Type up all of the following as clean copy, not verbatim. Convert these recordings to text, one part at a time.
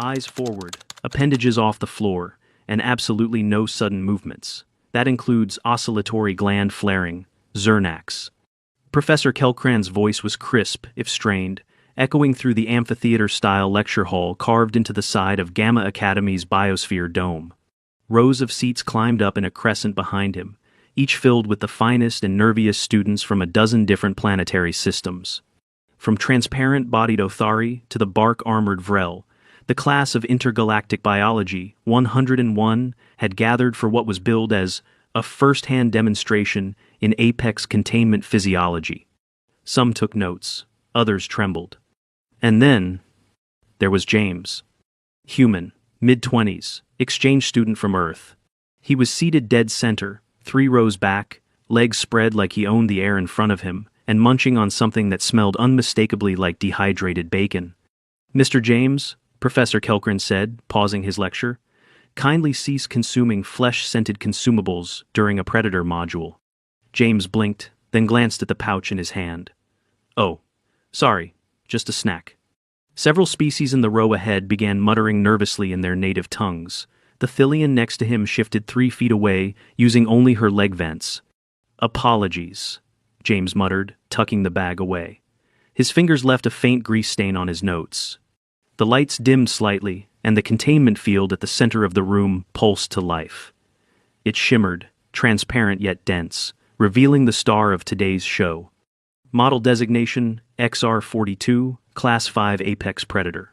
Eyes forward, appendages off the floor, and absolutely no sudden movements. That includes oscillatory gland flaring, Zernax. Professor Kelkran's voice was crisp, if strained, echoing through the amphitheater-style lecture hall carved into the side of Gamma Academy's biosphere dome. Rows of seats climbed up in a crescent behind him, each filled with the finest and nerviest students from a dozen different planetary systems. From transparent-bodied Othari to the bark-armored Vrel, the class of intergalactic biology, 101, had gathered for what was billed as a first-hand demonstration in apex containment physiology. Some took notes, others trembled. And then, there was James. Human, mid-20s, exchange student from Earth. He was seated dead center, 3 rows back, legs spread like he owned the air in front of him, and munching on something that smelled unmistakably like dehydrated bacon. "Mr. James," Professor Kelkran said, pausing his lecture, "kindly cease consuming flesh-scented consumables during a Predator module." James blinked, then glanced at the pouch in his hand. "Oh, sorry, just a snack." Several species in the row ahead began muttering nervously in their native tongues. The Thillian next to him shifted 3 feet away, using only her leg vents. "Apologies," James muttered, tucking the bag away. His fingers left a faint grease stain on his notes. The lights dimmed slightly, and the containment field at the center of the room pulsed to life. It shimmered, transparent yet dense, revealing the star of today's show. Model designation XR-42, Class 5 Apex Predator.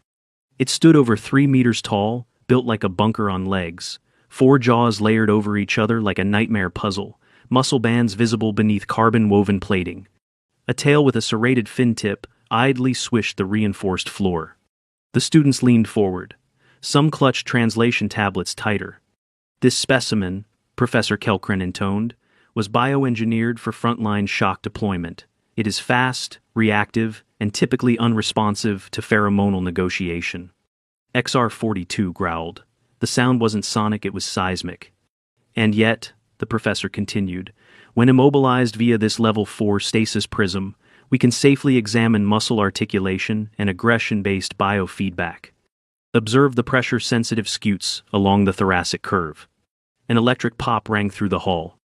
It stood over 3 meters tall, built like a bunker on legs, 4 jaws layered over each other like a nightmare puzzle, muscle bands visible beneath carbon-woven plating. A tail with a serrated fin tip idly swished the reinforced floor. The students leaned forward. Some clutched translation tablets tighter. "This specimen," Professor Kelkran intoned, "was bioengineered for frontline shock deployment. It is fast, reactive, and typically unresponsive to pheromonal negotiation." XR-42 growled. The sound wasn't sonic, it was seismic. "And yet," the professor continued, "when immobilized via this level 4 stasis prism, we can safely examine muscle articulation and aggression-based biofeedback. Observe the pressure-sensitive scutes along the thoracic curve." An electric pop rang through the hall.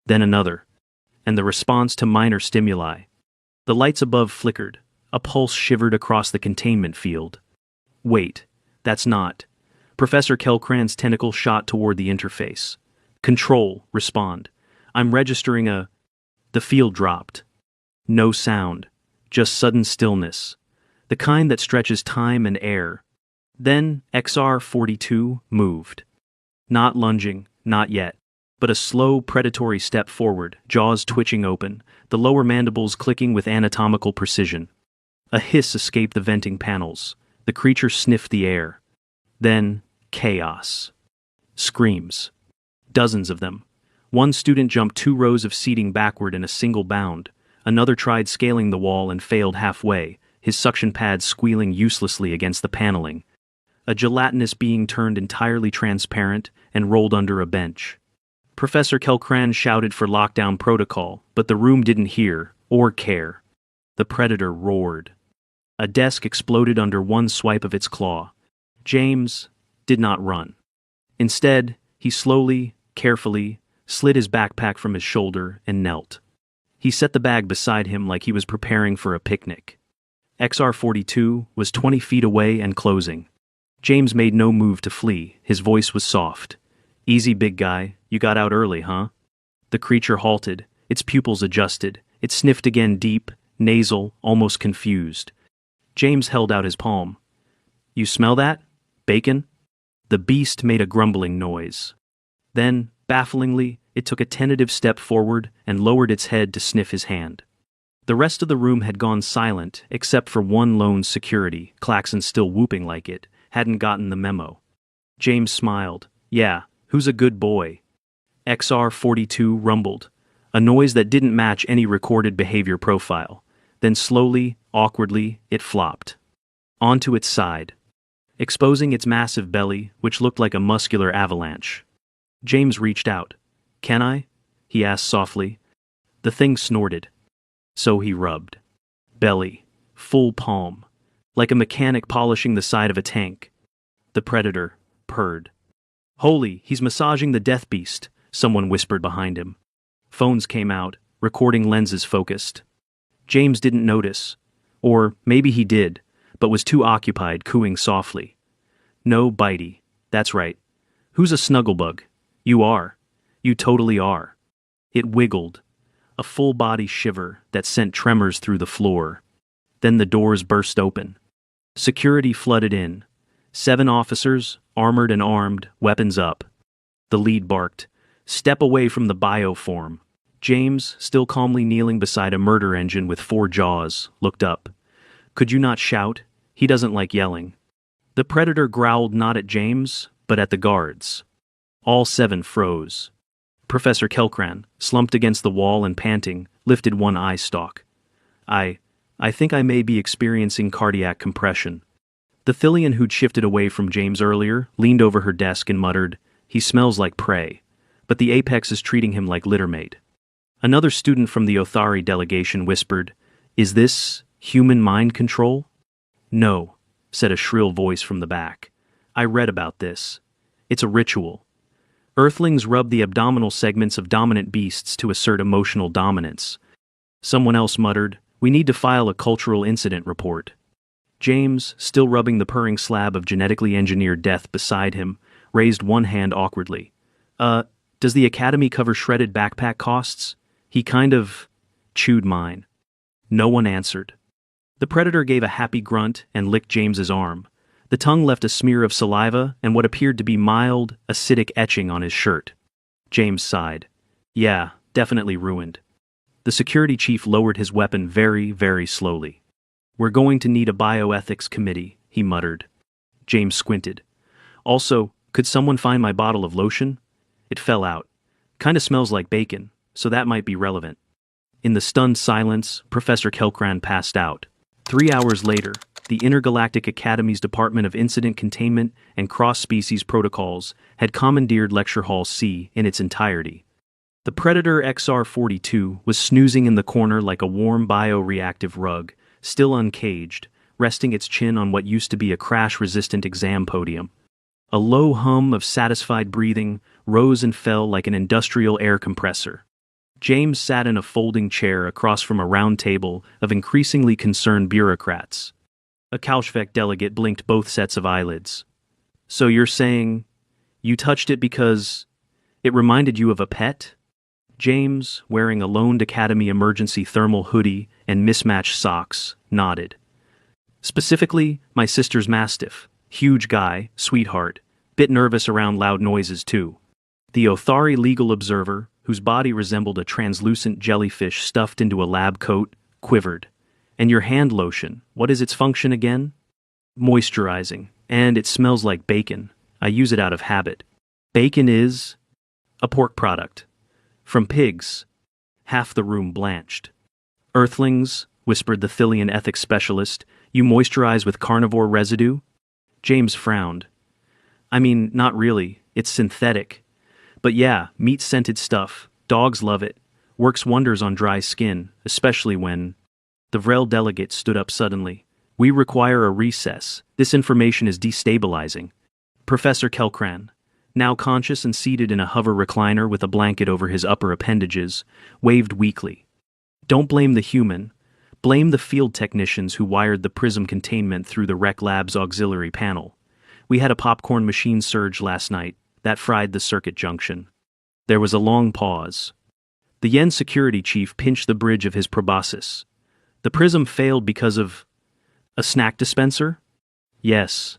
Then another. And the response to minor stimuli. The lights above flickered. A pulse shivered across the containment field. "Wait, that's not." Professor Kelkran's tentacle shot toward the interface. "Control, respond. I'm registering a..." The field dropped. No sound, just sudden stillness, the kind that stretches time and air. Then XR-42 moved. Not lunging, not yet, but a slow, predatory step forward, jaws twitching open, the lower mandibles clicking with anatomical precision. A hiss escaped the venting panels. The creature sniffed the air. Then, chaos. Screams. Dozens of them. One student jumped 2 rows of seating backward in a single bound. Another tried scaling the wall and failed halfway, his suction pads squealing uselessly against the paneling. A gelatinous being turned entirely transparent and rolled under a bench. Professor Kelkran shouted for lockdown protocol, but the room didn't hear or care. The predator roared. A desk exploded under one swipe of its claw. James did not run. Instead, he slowly, carefully, slid his backpack from his shoulder and knelt. He set the bag beside him like he was preparing for a picnic. XR-42 was 20 feet away and closing. James made no move to flee. His voice was soft. "Easy, big guy. You got out early, huh?" The creature halted, its pupils adjusted. It sniffed again, deep, nasal, almost confused. James held out his palm. "You smell that? Bacon?" The beast made a grumbling noise. Then, bafflingly, it took a tentative step forward and lowered its head to sniff his hand. The rest of the room had gone silent, except for one lone security, Claxon still whooping like it, hadn't gotten the memo. James smiled. "Yeah, who's a good boy?" XR-42 rumbled, a noise that didn't match any recorded behavior profile. Then slowly, awkwardly, it flopped. Onto its side, exposing its massive belly, which looked like a muscular avalanche. James reached out. "Can I?" he asked softly. The thing snorted. So he rubbed. Belly, full palm, like a mechanic polishing the side of a tank. The predator purred. Holy, he's massaging the death beast, someone whispered behind him. Phones came out, recording lenses focused. James didn't notice. Or maybe he did, but was too occupied cooing softly. No, Bitey. That's right. Who's a snugglebug? You are. You totally are. It wiggled. A full-body shiver that sent tremors through the floor. Then the doors burst open. Security flooded in. 7 officers, armored and armed, weapons up. The lead barked, "Step away from the bioform." James, still calmly kneeling beside a murder engine with 4 jaws, looked up. "Could you not shout? He doesn't like yelling." The predator growled not at James, but at the guards. All 7 froze. Professor Kelkran, slumped against the wall and panting, lifted one eye stalk. I think I may be experiencing cardiac compression." The Thillian who'd shifted away from James earlier leaned over her desk and muttered, "He smells like prey, but the apex is treating him like littermate." Another student from the Othari delegation whispered, "Is this human mind control?" "No," said a shrill voice from the back. "I read about this. It's a ritual. Earthlings rub the abdominal segments of dominant beasts to assert emotional dominance." Someone else muttered, "We need to file a cultural incident report." James, still rubbing the purring slab of genetically engineered death beside him, raised one hand awkwardly. Does the Academy cover shredded backpack costs?" He kind of chewed mine. No one answered. The predator gave a happy grunt and licked James's arm. The tongue left a smear of saliva and what appeared to be mild, acidic etching on his shirt. James sighed. "Yeah, definitely ruined." The security chief lowered his weapon very, very slowly. "We're going to need a bioethics committee," he muttered. James squinted. "Also, could someone find my bottle of lotion? It fell out. Kinda smells like bacon, so that might be relevant." In the stunned silence, Professor Kelkran passed out. 3 hours later, the Intergalactic Academy's Department of Incident Containment and Cross-Species Protocols had commandeered Lecture Hall C in its entirety. The Predator XR-42 was snoozing in the corner like a warm bioreactive rug, still uncaged, resting its chin on what used to be a crash-resistant exam podium. A low hum of satisfied breathing rose and fell like an industrial air compressor. James sat in a folding chair across from a round table of increasingly concerned bureaucrats. A Kaushvek delegate blinked both sets of eyelids. "So you're saying you touched it because it reminded you of a pet?" James, wearing a loaned Academy emergency thermal hoodie and mismatched socks, nodded. "Specifically, my sister's Mastiff. Huge guy, sweetheart, bit nervous around loud noises too." The Othari legal observer, whose body resembled a translucent jellyfish stuffed into a lab coat, quivered. "And your hand lotion, what is its function again?" "Moisturizing, and it smells like bacon. I use it out of habit." "Bacon is a pork product. From pigs." Half the room blanched. "Earthlings," whispered the Thillian ethics specialist, "you moisturize with carnivore residue?" James frowned. "I mean, not really. It's synthetic. But yeah, meat-scented stuff. Dogs love it. Works wonders on dry skin, especially when..." The Vrel delegate stood up suddenly. "We require a recess. This information is destabilizing." Professor Kelkran, now conscious and seated in a hover recliner with a blanket over his upper appendages, waved weakly. "Don't blame the human. Blame the field technicians who wired the prism containment through the Rec Lab's auxiliary panel. We had a popcorn machine surge last night. That fried the circuit junction." There was a long pause. The Yen security chief pinched the bridge of his proboscis. "The prism failed because of a snack dispenser?" "Yes."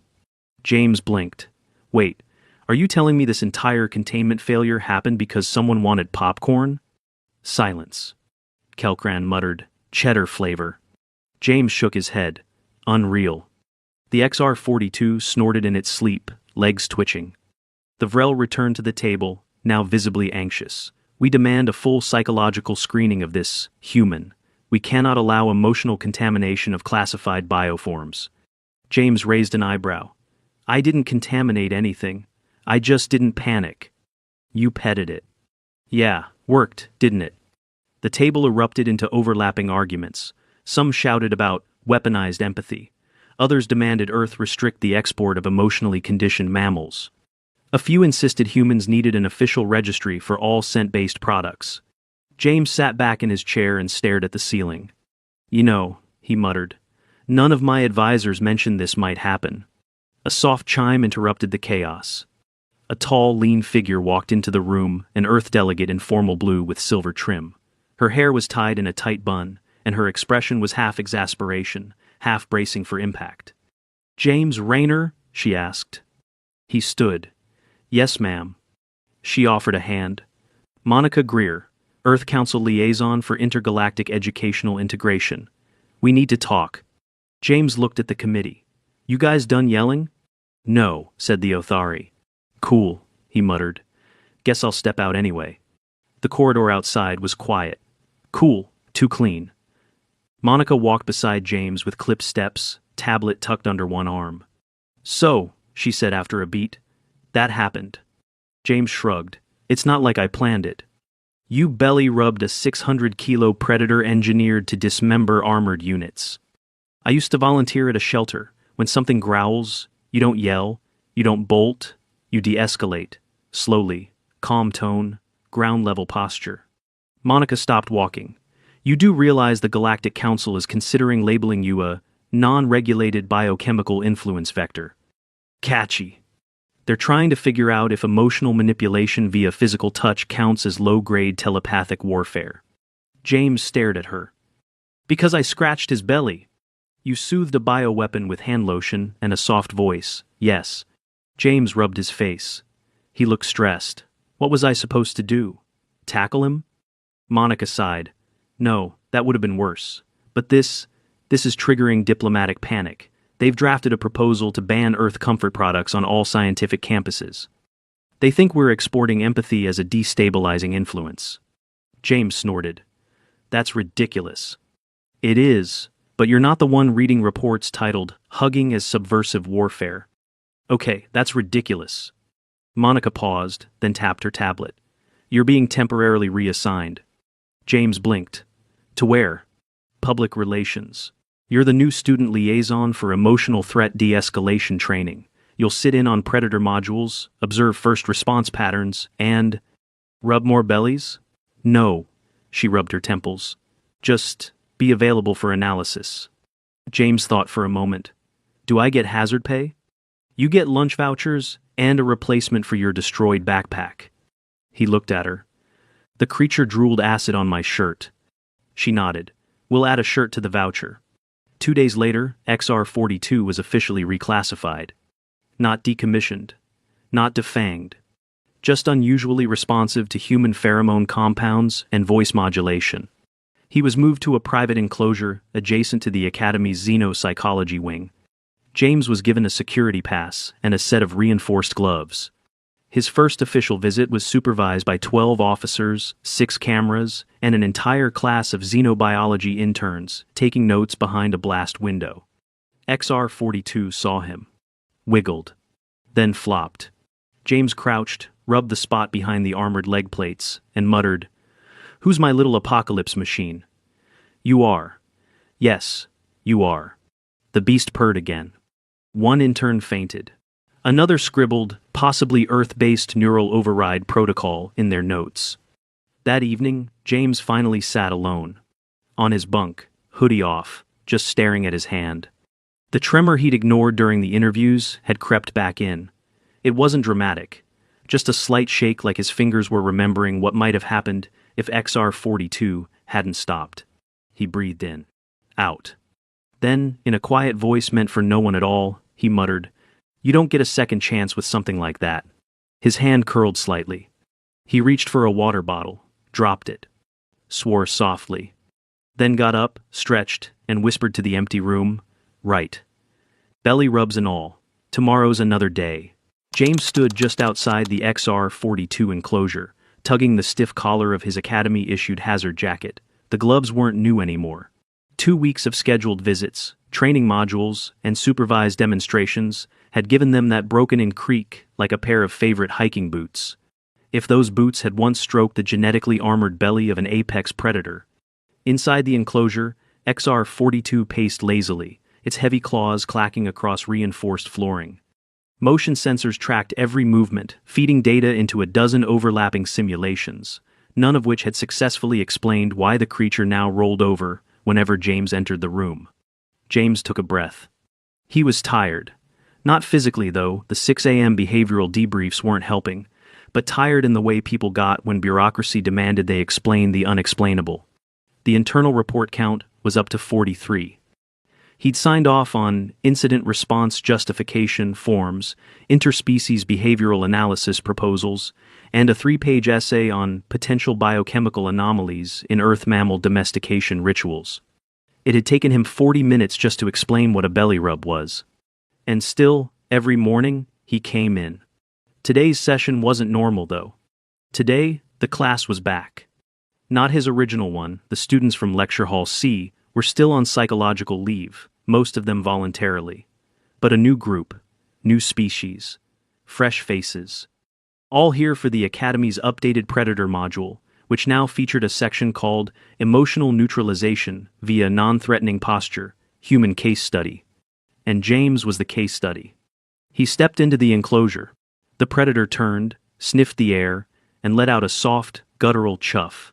James blinked. "Wait, are you telling me this entire containment failure happened because someone wanted popcorn?" Silence. Kelkran muttered, "Cheddar flavor." James shook his head. "Unreal." The XR-42 snorted in its sleep, legs twitching. The Vrel returned to the table, now visibly anxious. "We demand a full psychological screening of this human. We cannot allow emotional contamination of classified bioforms." James raised an eyebrow. "I didn't contaminate anything. I just didn't panic." "You petted it." "Yeah, worked, didn't it?" The table erupted into overlapping arguments. Some shouted about weaponized empathy. Others demanded Earth restrict the export of emotionally conditioned mammals. A few insisted humans needed an official registry for all scent-based products. James sat back in his chair and stared at the ceiling. "You know," he muttered, "none of my advisors mentioned this might happen." A soft chime interrupted the chaos. A tall, lean figure walked into the room, an Earth delegate in formal blue with silver trim. Her hair was tied in a tight bun, and her expression was half exasperation, half bracing for impact. "James Rayner?" she asked. He stood. "Yes, ma'am." She offered a hand. "Monica Greer, Earth Council Liaison for Intergalactic Educational Integration. We need to talk." James looked at the committee. "You guys done yelling?" "No," said the Othari. "Cool," he muttered. "Guess I'll step out anyway." The corridor outside was quiet. Cool, too clean. Monica walked beside James with clipped steps, tablet tucked under one arm. "So," she said after a beat, "that happened." James shrugged. "It's not like I planned it. You belly-rubbed a 600-kilo predator engineered to dismember armored units. I used to volunteer at a shelter. When something growls, you don't yell, you don't bolt, you de-escalate, slowly, calm tone, ground-level posture." Monica stopped walking. "You do realize the Galactic Council is considering labeling you a non-regulated biochemical influence vector." "Catchy. They're trying to figure out if emotional manipulation via physical touch counts as low-grade telepathic warfare." James stared at her. "Because I scratched his belly." "You soothed a bioweapon with hand lotion and a soft voice, yes." James rubbed his face. He looked stressed. "What was I supposed to do? Tackle him?" Monica sighed. "No, that would have been worse. But this is triggering diplomatic panic. They've drafted a proposal to ban Earth comfort products on all scientific campuses. They think we're exporting empathy as a destabilizing influence." James snorted. "That's ridiculous." "It is, but you're not the one reading reports titled "Hugging as Subversive Warfare." "Okay, that's ridiculous." Monica paused, then tapped her tablet. "You're being temporarily reassigned." James blinked. "To where?" "Public relations. You're the new student liaison for emotional threat de-escalation training. You'll sit in on predator modules, observe first response patterns, and—" "Rub more bellies?" "No." She rubbed her temples. "Just be available for analysis." James thought for a moment. "Do I get hazard pay?" "You get lunch vouchers and a replacement for your destroyed backpack." He looked at her. "The creature drooled acid on my shirt." She nodded. "We'll add a shirt to the voucher." 2 days later, XR-42 was officially reclassified. Not decommissioned. Not defanged. Just unusually responsive to human pheromone compounds and voice modulation. He was moved to a private enclosure adjacent to the Academy's xenopsychology wing. James was given a security pass and a set of reinforced gloves. His first official visit was supervised by 12 officers, 6 cameras, and an entire class of xenobiology interns taking notes behind a blast window. XR-42 saw him. Wiggled. Then flopped. James crouched, rubbed the spot behind the armored leg plates, and muttered, "Who's my little apocalypse machine?" "You are." "Yes, you are." The beast purred again. One intern fainted. Another scribbled, possibly Earth-based neural override protocol in their notes. That evening, James finally sat alone. On his bunk, hoodie off, just staring at his hand. The tremor he'd ignored during the interviews had crept back in. It wasn't dramatic. Just a slight shake like his fingers were remembering what might have happened if XR-42 hadn't stopped. He breathed in. Out. Then, in a quiet voice meant for no one at all, he muttered, "You don't get a second chance with something like that." His hand curled slightly. He reached for a water bottle, dropped it, swore softly, then got up, stretched, and whispered to the empty room, "Right. Belly rubs and all. Tomorrow's another day." James stood just outside the XR-42 enclosure, tugging the stiff collar of his Academy-issued hazard jacket. The gloves weren't new anymore. 2 weeks of scheduled visits, training modules, and supervised demonstrations had given them that broken-in creak like a pair of favorite hiking boots. If those boots had once stroked the genetically armored belly of an apex predator. Inside the enclosure, XR-42 paced lazily, its heavy claws clacking across reinforced flooring. Motion sensors tracked every movement, feeding data into a dozen overlapping simulations, none of which had successfully explained why the creature now rolled over whenever James entered the room. James took a breath. He was tired. Not physically, though, the 6 a.m. behavioral debriefs weren't helping, but tired in the way people got when bureaucracy demanded they explain the unexplainable. The internal report count was up to 43. He'd signed off on incident response justification forms, interspecies behavioral analysis proposals, and a 3-page essay on potential biochemical anomalies in Earth mammal domestication rituals. It had taken him 40 minutes just to explain what a belly rub was. And still, every morning, he came in. Today's session wasn't normal, though. Today, the class was back. Not his original one. The students from Lecture Hall C were still on psychological leave, most of them voluntarily. But a new group, new species, fresh faces. All here for the Academy's updated Predator module, which now featured a section called Emotional Neutralization via Non-Threatening Posture, Human Case Study. And James was the case study. He stepped into the enclosure. The Predator turned, sniffed the air, and let out a soft, guttural chuff.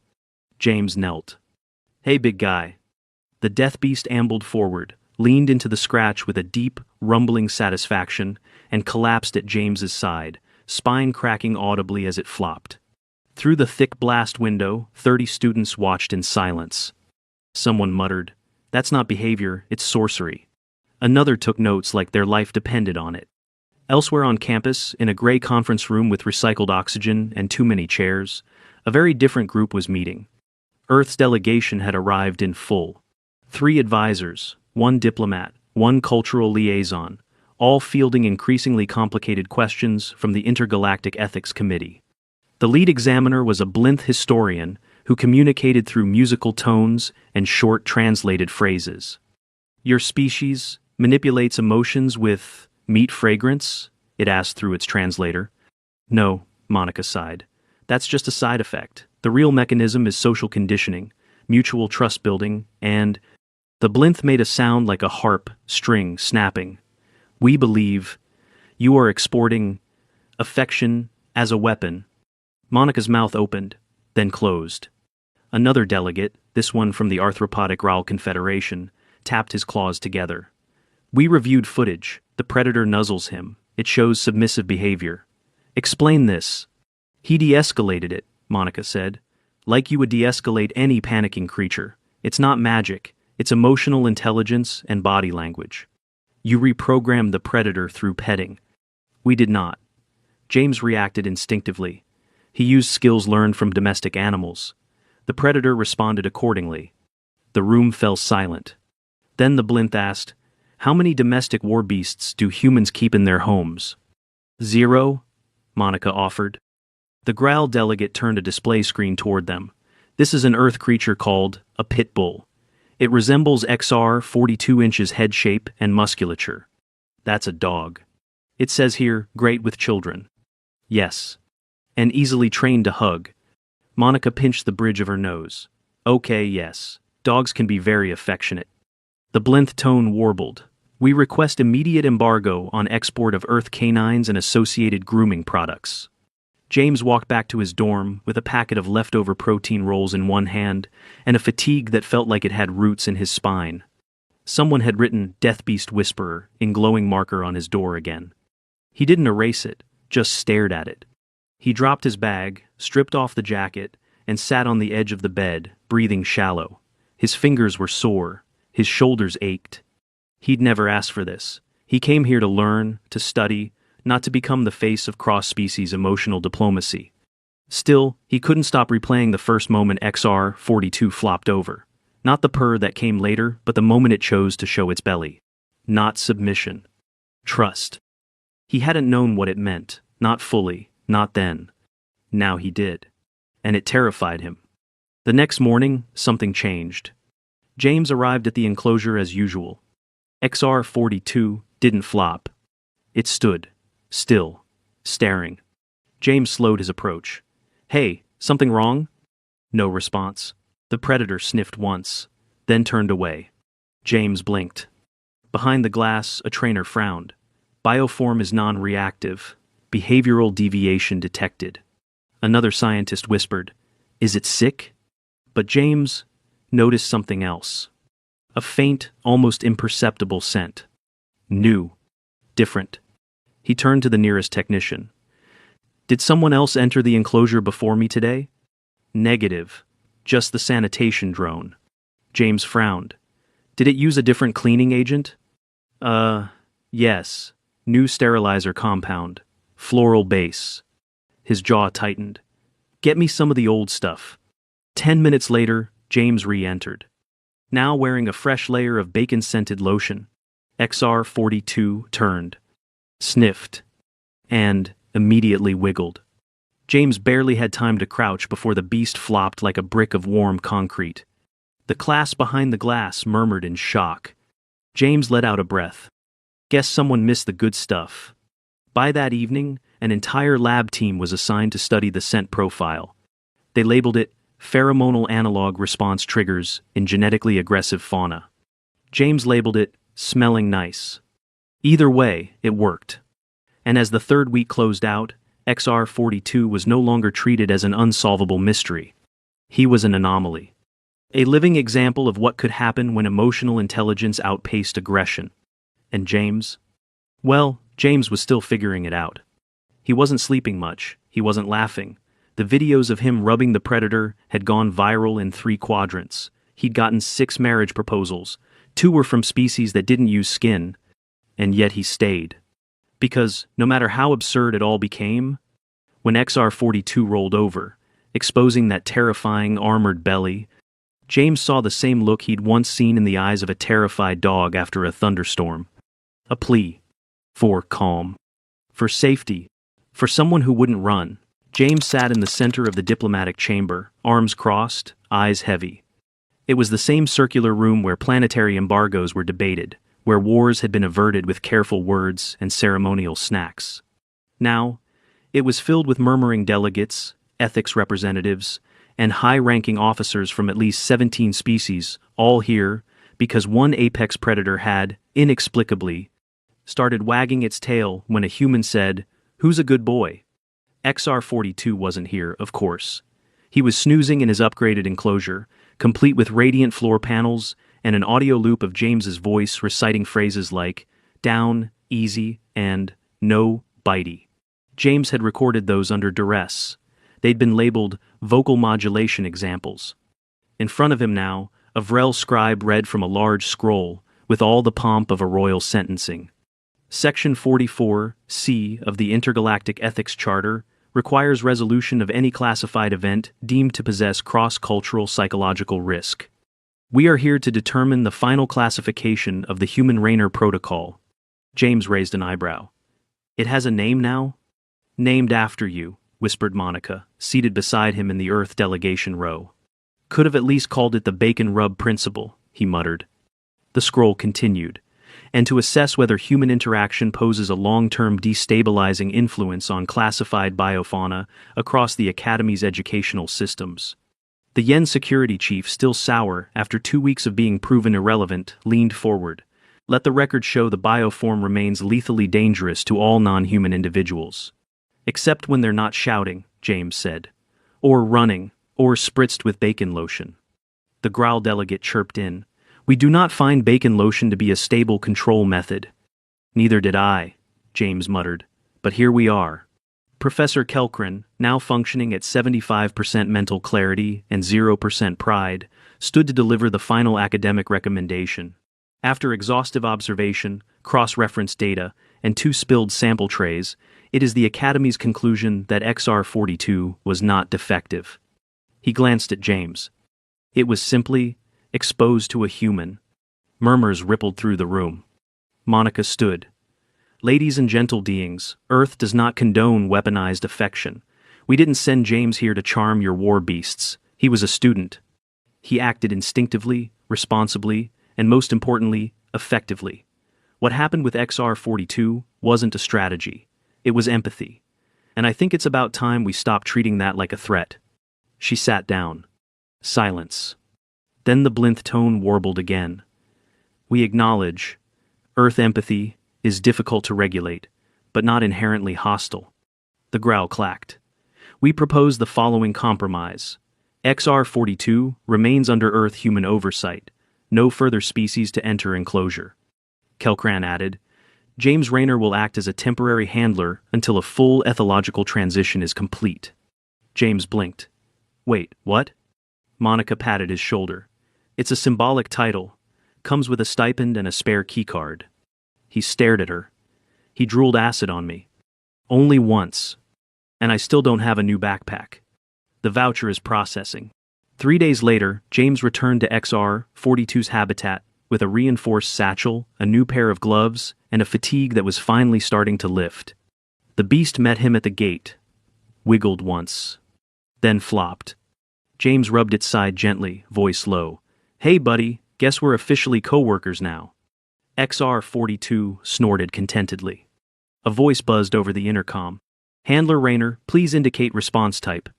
James knelt. "Hey, big guy." The death beast ambled forward, leaned into the scratch with a deep, rumbling satisfaction, and collapsed at James's side, spine cracking audibly as it flopped. Through the thick blast window, 30 students watched in silence. Someone muttered, "That's not behavior, it's sorcery." Another took notes like their life depended on it. Elsewhere on campus, in a gray conference room with recycled oxygen and too many chairs, a very different group was meeting. Earth's delegation had arrived in full. 3 advisors, 1 diplomat, 1 cultural liaison, all fielding increasingly complicated questions from the Intergalactic Ethics Committee. The lead examiner was a Blinth historian who communicated through musical tones and short translated phrases. "Your species manipulates emotions with meat fragrance?" it asked through its translator. "No," Monica sighed. "That's just a side effect. The real mechanism is social conditioning, mutual trust building, and..." The Blinth made a sound like a harp string snapping. "We believe you are exporting affection as a weapon." Monica's mouth opened, then closed. Another delegate, this one from the Arthropodic Ral Confederation, tapped his claws together. "We reviewed footage. The Predator nuzzles him. It shows submissive behavior." "Explain this." "He de-escalated it," Monica said. "Like you would de-escalate any panicking creature. It's not magic. It's emotional intelligence and body language." "You reprogrammed the Predator through petting." "We did not." James reacted instinctively. He used skills learned from domestic animals. The Predator responded accordingly. The room fell silent. Then the Blinth asked, "How many domestic war beasts do humans keep in their homes?" "0, Monica offered. The Graal delegate turned a display screen toward them. "This is an Earth creature called a pit bull. It resembles XR 42 inches head shape and musculature." "That's a dog." "It says here, great with children." "Yes. And easily trained to hug." Monica pinched the bridge of her nose. "Okay, yes. Dogs can be very affectionate." The Blinth tone warbled. "We request immediate embargo on export of Earth canines and associated grooming products." James walked back to his dorm with a packet of leftover protein rolls in one hand and a fatigue that felt like it had roots in his spine. Someone had written "Death Beast Whisperer" in glowing marker on his door again. He didn't erase it, just stared at it. He dropped his bag, stripped off the jacket, and sat on the edge of the bed, breathing shallow. His fingers were sore. His shoulders ached. He'd never asked for this. He came here to learn, to study, not to become the face of cross-species emotional diplomacy. Still, he couldn't stop replaying the first moment XR-42 flopped over. Not the purr that came later, but the moment it chose to show its belly. Not submission. Trust. He hadn't known what it meant, not fully, not then. Now he did. And it terrified him. The next morning, something changed. James arrived at the enclosure as usual. XR-42 didn't flop. It stood, still, staring. James slowed his approach. "Hey, something wrong?" No response. The Predator sniffed once, then turned away. James blinked. Behind the glass, a trainer frowned. Bioform is non-reactive. Behavioral deviation detected. Another scientist whispered, "Is it sick?" But James noticed something else. A faint, almost imperceptible scent. New. Different. He turned to the nearest technician. "Did someone else enter the enclosure before me today?" "Negative. Just the sanitation drone." James frowned. "Did it use a different cleaning agent?" Yes. New sterilizer compound. Floral base." His jaw tightened. "Get me some of the old stuff." 10 minutes later, James re-entered. Now wearing a fresh layer of bacon-scented lotion. XR-42 turned, sniffed, and immediately wiggled. James barely had time to crouch before the beast flopped like a brick of warm concrete. The class behind the glass murmured in shock. James let out a breath. Guess someone missed the good stuff. By that evening, an entire lab team was assigned to study the scent profile. They labeled it pheromonal analog response triggers in genetically aggressive fauna. James labeled it smelling nice. Either way, it worked. And as the third week closed out, XR-42 was no longer treated as an unsolvable mystery. He was an anomaly. A living example of what could happen when emotional intelligence outpaced aggression. And James? Well, James was still figuring it out. He wasn't sleeping much, he wasn't laughing. The videos of him rubbing the predator had gone viral in 3 quadrants. He'd gotten 6 marriage proposals. 2 were from species that didn't use skin. And yet he stayed. Because, no matter how absurd it all became, when XR-42 rolled over, exposing that terrifying armored belly, James saw the same look he'd once seen in the eyes of a terrified dog after a thunderstorm. A plea. For calm. For safety. For someone who wouldn't run. James sat in the center of the diplomatic chamber, arms crossed, eyes heavy. It was the same circular room where planetary embargoes were debated, where wars had been averted with careful words and ceremonial snacks. Now, it was filled with murmuring delegates, ethics representatives, and high-ranking officers from at least 17 species, all here because one apex predator had, inexplicably, started wagging its tail when a human said, "Who's a good boy?" XR-42 wasn't here, of course. He was snoozing in his upgraded enclosure, complete with radiant floor panels and an audio loop of James's voice reciting phrases like down, easy, and no, bitey. James had recorded those under duress. They'd been labeled vocal modulation examples. In front of him now, a Vrel scribe read from a large scroll, with all the pomp of a royal sentencing. Section 44C of the Intergalactic Ethics Charter requires resolution of any classified event deemed to possess cross-cultural psychological risk. We are here to determine the final classification of the Human Rainer Protocol. James raised an eyebrow. It has a name now? Named after you, whispered Monica, seated beside him in the Earth delegation row. Could have at least called it the bacon rub principle, he muttered. The scroll continued. And to assess whether human interaction poses a long-term destabilizing influence on classified biofauna across the Academy's educational systems. The Yen security chief, still sour after 2 weeks of being proven irrelevant, leaned forward. Let the record show the bioform remains lethally dangerous to all non-human individuals. Except when they're not shouting, James said. Or running, or spritzed with bacon lotion. The Growl delegate chirped in. We do not find bacon lotion to be a stable control method. Neither did I, James muttered. But here we are. Professor Kelkren, now functioning at 75% mental clarity and 0% pride, stood to deliver the final academic recommendation. After exhaustive observation, cross-reference data, and 2 spilled sample trays, it is the Academy's conclusion that XR-42 was not defective. He glanced at James. It was simply exposed to a human. Murmurs rippled through the room. Monica stood. Ladies and gentle beings, Earth does not condone weaponized affection. We didn't send James here to charm your war beasts. He was a student. He acted instinctively, responsibly, and most importantly, effectively. What happened with XR-42 wasn't a strategy. It was empathy. And I think it's about time we stop treating that like a threat. She sat down. Silence. Then the blinth tone warbled again. We acknowledge, Earth empathy is difficult to regulate, but not inherently hostile. The growl clacked. We propose the following compromise. XR-42 remains under Earth human oversight. No further species to enter enclosure. Kelcran added, James Rayner will act as a temporary handler until a full ethological transition is complete. James blinked. Wait, what? Monica patted his shoulder. It's a symbolic title. Comes with a stipend and a spare keycard. He stared at her. He drooled acid on me. Only once. And I still don't have a new backpack. The voucher is processing. 3 days later, James returned to XR-42's habitat with a reinforced satchel, a new pair of gloves, and a fatigue that was finally starting to lift. The beast met him at the gate, wiggled once, then flopped. James rubbed its side gently, voice low. Hey buddy, guess we're officially co-workers now. XR-42 snorted contentedly. A voice buzzed over the intercom. Handler Rayner, please indicate response type.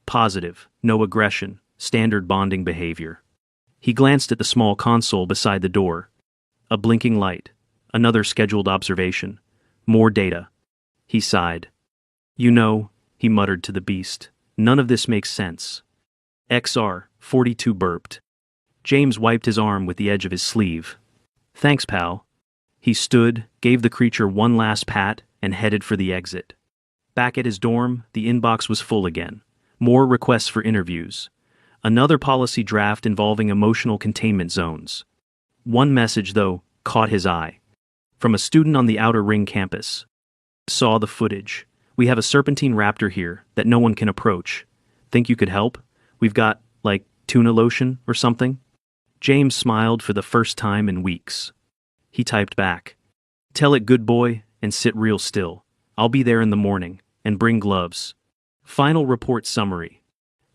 Positive, no aggression, standard bonding behavior. He glanced at the small console beside the door. A blinking light. Another scheduled observation. More data. He sighed. You know, he muttered to the beast, none of this makes sense. XR-42 burped. James wiped his arm with the edge of his sleeve. Thanks, pal. He stood, gave the creature one last pat, and headed for the exit. Back at his dorm, the inbox was full again. More requests for interviews. Another policy draft involving emotional containment zones. One message, though, caught his eye. From a student on the Outer Ring campus. Saw the footage. We have a serpentine raptor here that no one can approach. Think you could help? We've got, like, tuna lotion or something? James smiled for the first time in weeks. He typed back. Tell it good boy and sit real still. I'll be there in the morning, and bring gloves. Final report summary.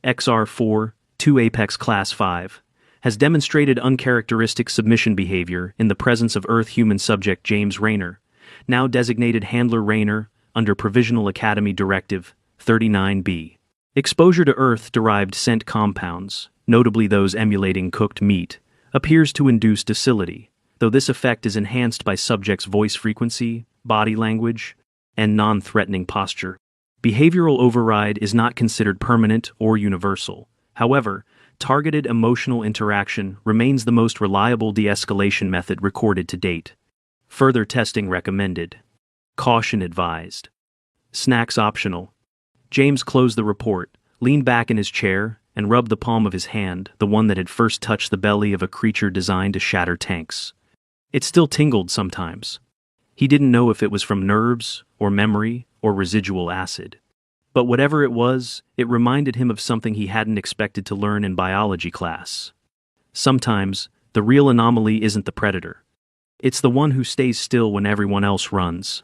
XR-4, 2 Apex Class 5, has demonstrated uncharacteristic submission behavior in the presence of Earth-human subject James Rayner, now designated Handler Rayner under Provisional Academy Directive 39B. Exposure to Earth-derived scent compounds, notably those emulating cooked meat, appears to induce docility, though this effect is enhanced by subject's voice frequency, body language, and non-threatening posture. Behavioral override is not considered permanent or universal. However, targeted emotional interaction remains the most reliable de-escalation method recorded to date. Further testing recommended. Caution advised. Snacks optional. James closed the report, leaned back in his chair, and rubbed the palm of his hand, the one that had first touched the belly of a creature designed to shatter tanks. It still tingled sometimes. He didn't know if it was from nerves, or memory, or residual acid. But whatever it was, it reminded him of something he hadn't expected to learn in biology class. Sometimes, the real anomaly isn't the predator. It's the one who stays still when everyone else runs.